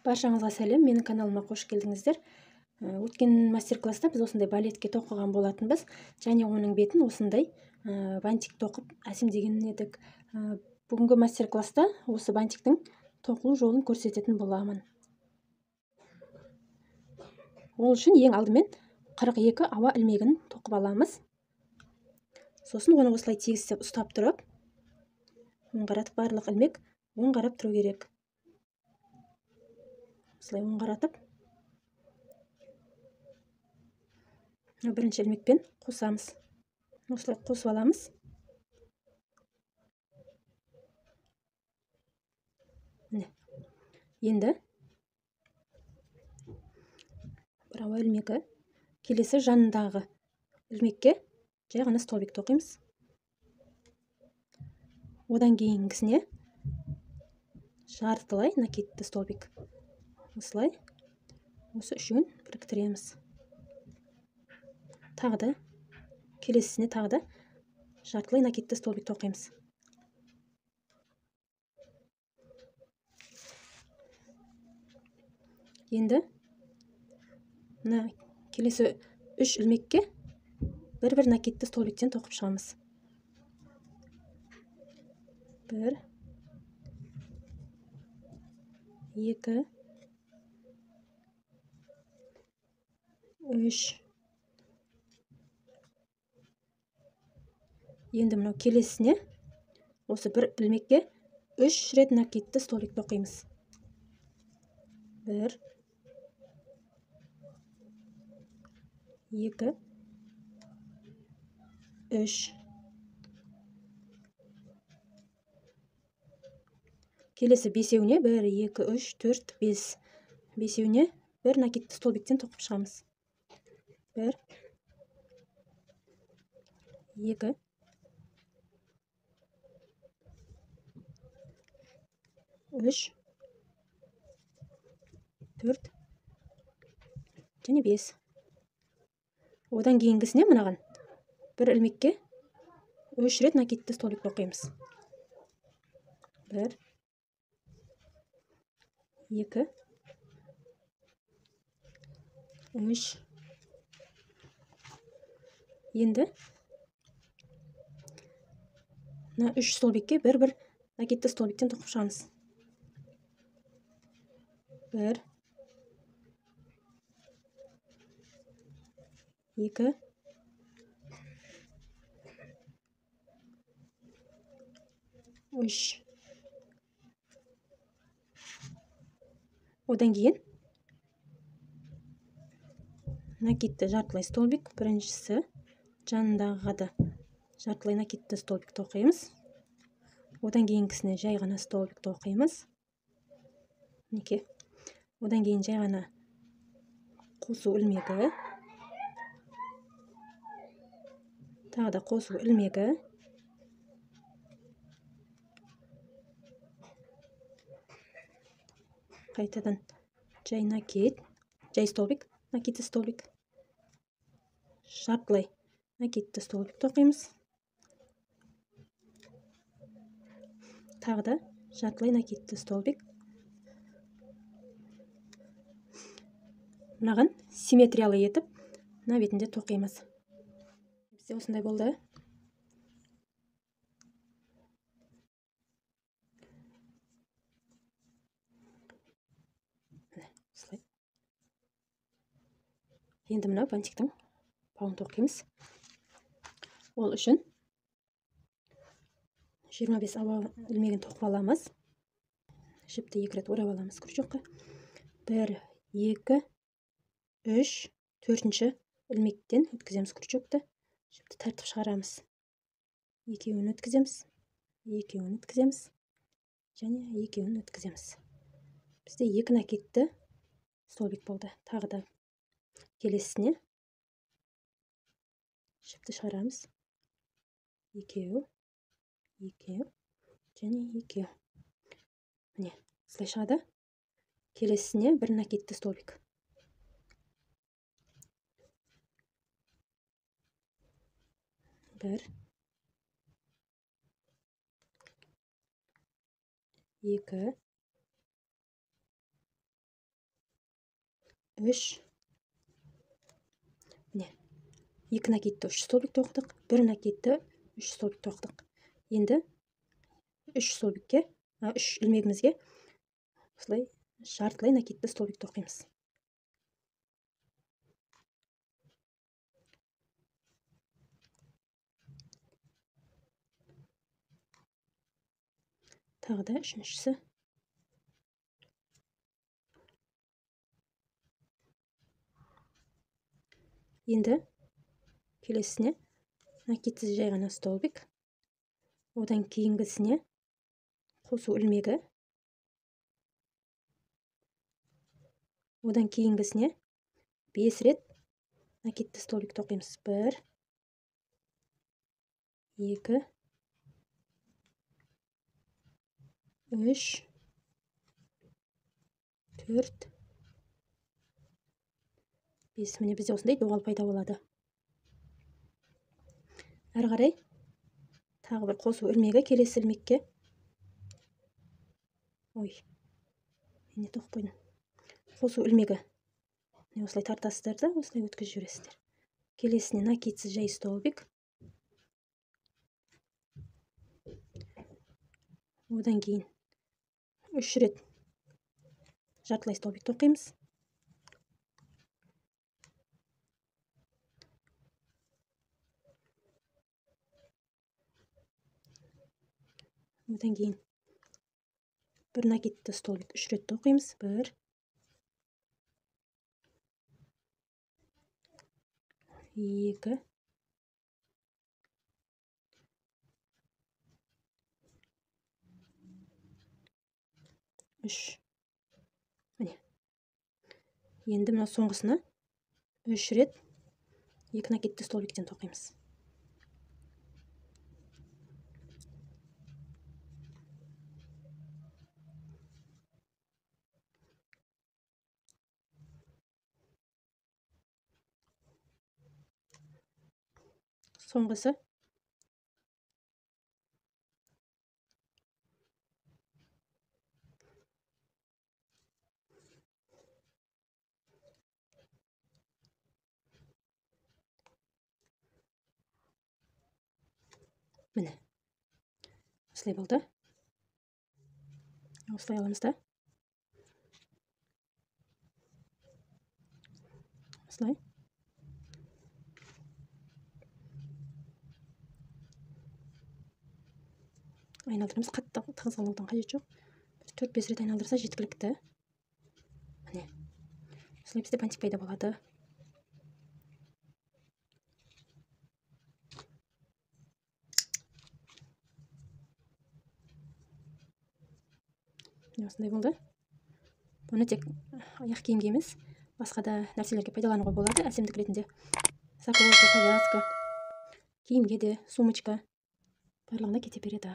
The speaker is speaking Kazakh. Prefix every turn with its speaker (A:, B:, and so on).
A: Баршаңызға сәлем, менің каналыма қош келдіңіздер. Өткен мастер-класста біз осындай балетке тоқыған болатынбыз, және оның бетін осындай бантик тоқып әсемдеген едік. Бүгінгі мастер-класста осы бантиктің тоқылу жолын көрсететін боламын. Ол үшін ең алдымен 42 ауа ілмегін тоқып аламыз. Сосын оны осылай тегістеп ұстап тұрып, оң қаратып, барлық ілмек оң қарап тұру керек. Осылай оң қаратып, бірінші ілмекпен қосамыз. Осылай қосып аламыз. Енді бір ауа ілмегі, келесі жанындағы ілмекке жай ғана столбик тоқимыз. Одан кейінгісіне жартылай накидті столбик. Осылай осы үшеуін біріктіреміз. Тағы да келесісіне тағы да жартылай накидті столбик тоқимыз. Енді мына келесі 3 ілмекке бір-бір накидті столбиктен тоқып шығамыз. 1 2 3. Енді мынау келесісіне осы бір ілмекке 3 рет накидті столбик тоқимыз. 1 2 3. Келесі бесеуіне 1 2 3 4 5. Бесеуіне бір накидті столбиктен тоқып шығамыз. 1 2 3 4 және 5. Одан кейінгісіне мынаған бір ілмекке 3 рет накидті столбик тоқимыз. 1 2 3. Енді мына 3 столбикке бір-бір накидті столбиктен тоқып шығамыз. 1 2 3. Одан кейін накидті жартылай столбик, біріншісі жанындағы да жартылай накидті столбик тоқимыз. Одан кейінгісіне жай ғана столбик тоқимыз. Одан кейін жай ғана қосу ілмегі, тағы да қосу ілмегі, қайтадан жай накид, жай столбик, накидті столбик, жартылай накидті столбик тоқимыз. Тағы да жартылай накидті столбик. Мынаған симметриялы етіп, мына бетінде тоқимыз. Бізде осындай болды. Енді мына бантиктің бауын тоқимыз. Ол үшін 25 ауа ілмегін тоқып аламыз. Жіпті 2 рет орап аламыз крючокқа. 1 2 3 4-ші ілмектен өткіземіз крючокты. Жіпті тартып шығарамыз. Екеуін өткіземіз, екеуін өткіземіз және екеуін өткіземіз. Бізде 2 накидті столбик болды. Тағы да келесісіне жіпті шығарамыз. Екеу, екеу және екеу. Міне, осылай шығады. Келесісіне бір накидті столбик. 1 2 3. Міне, 2 накидті 3 столбикті оқыдық, 1 накидті 3 столбикті оқыдық. Енді 3 столбикке, 3 ilmегімізге осылай жартылай накидті столбикті оқимыз. Тағы да үшіншісі. Енді келесісіне накидсіз жай ғана столбик, одан кейінгісіне қосу ilmегі, одан кейінгісіне 5 рет накидті столбикті оқимыз. 1, 2, 3, 4, 5. Міне бізде осындай доғал пайда болады. Әрі қарай тағы бір қосу ilmегі келесі ilmекке. Ой, не тоқып қойдым. Қосу ilmегі. Осылай тартасыздар да, осылай өткізіп жібересіздер. Келесіне накидсіз жай столбик. Одан кейін 3 рет жартылай столбикті оқимыз. Одан кейін 1 накидті столбик 3 рет оқимыз. 1, 2, 3. Міне. Енді мына соңғысына 3 рет 2 накидті столбиктен тоқимыз. Соңғысы. Міне. Осылай болды. Осылай аламыз да. Осылай. Айналдырамыз. Қатты тығыз алудан қажет жоқ. 4-5 рет айналдырса жеткілікті. Міне. Осылай бізде бантик пайда болады. Осындай болды. Бұны тек аяқ киімге емес, басқа да нәрселерге пайдалануға болады, әсемдік ретінде. Заколка, повязка, киімге де, сумочка барлығына кете береді.